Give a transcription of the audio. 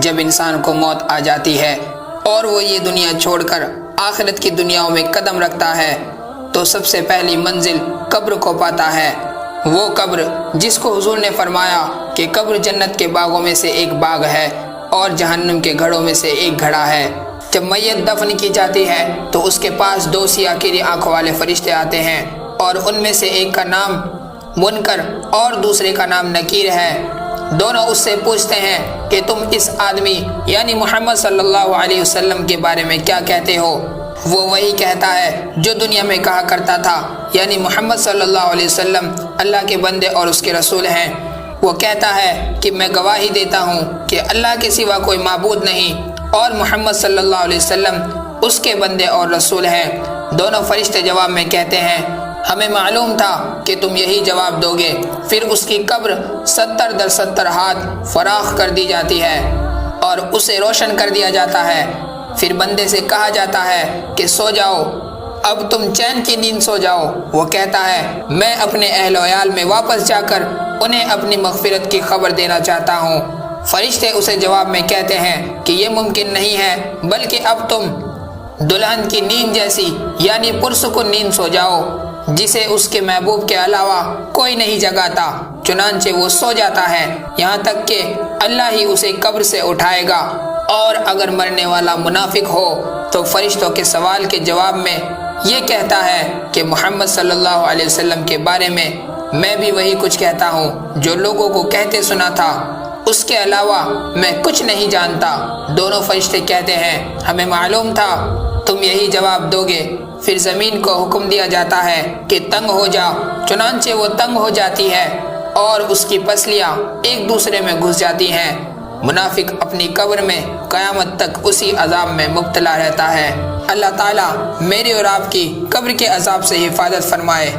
جب انسان کو موت آ جاتی ہے اور وہ یہ دنیا چھوڑ کر آخرت کی دنیاؤں میں قدم رکھتا ہے تو سب سے پہلی منزل قبر کو پاتا ہے۔ وہ قبر جس کو حضور نے فرمایا کہ قبر جنت کے باغوں میں سے ایک باغ ہے اور جہنم کے گھڑوں میں سے ایک گھڑا ہے۔ جب میت دفن کی جاتی ہے تو اس کے پاس دو سیاہ کیری آنکھوں والے فرشتے آتے ہیں اور ان میں سے ایک کا نام منکر اور دوسرے کا نام نکیر ہے۔ دونوں اس سے پوچھتے ہیں کہ تم اس آدمی یعنی محمد صلی اللہ علیہ وسلم کے بارے میں کیا کہتے ہو؟ وہ وہی کہتا ہے جو دنیا میں کہا کرتا تھا، یعنی محمد صلی اللہ علیہ وسلم اللہ کے بندے اور اس کے رسول ہیں۔ وہ کہتا ہے کہ میں گواہی دیتا ہوں کہ اللہ کے سوا کوئی معبود نہیں اور محمد صلی اللہ علیہ وسلم اس کے بندے اور رسول ہیں۔ دونوں فرشتے جواب میں کہتے ہیں ہمیں معلوم تھا کہ تم یہی جواب دو گے۔ پھر اس کی قبر 70 در 70 ہاتھ فراخ کر دی جاتی ہے اور اسے روشن کر دیا جاتا ہے۔ پھر بندے سے کہا جاتا ہے کہ سو جاؤ، اب تم چین کی نیند سو جاؤ۔ وہ کہتا ہے میں اپنے اہل و عیال میں واپس جا کر انہیں اپنی مغفرت کی خبر دینا چاہتا ہوں۔ فرشتے اسے جواب میں کہتے ہیں کہ یہ ممکن نہیں ہے، بلکہ اب تم دلہن کی نیند جیسی یعنی پرسکون نیند سو جاؤ جسے اس کے محبوب کے علاوہ کوئی نہیں جگاتا۔ چنانچہ وہ سو جاتا ہے یہاں تک کہ اللہ ہی اسے قبر سے اٹھائے گا، اور اگر مرنے والا منافق ہو تو فرشتوں کے سوال کے جواب میں یہ کہتا ہے کہ محمد صلی اللہ علیہ وسلم کے بارے میں بھی وہی کچھ کہتا ہوں جو لوگوں کو کہتے سنا تھا، اس کے علاوہ میں کچھ نہیں جانتا۔ دونوں فرشتے کہتے ہیں ہمیں معلوم تھا تم یہی جواب دو گے۔ پھر زمین کو حکم دیا جاتا ہے کہ تنگ ہو جا، چنانچہ وہ تنگ ہو جاتی ہے اور اس کی پسلیاں ایک دوسرے میں گھس جاتی ہیں۔ منافق اپنی قبر میں قیامت تک اسی عذاب میں مبتلا رہتا ہے۔ اللہ تعالیٰ میری اور آپ کی قبر کے عذاب سے حفاظت فرمائے۔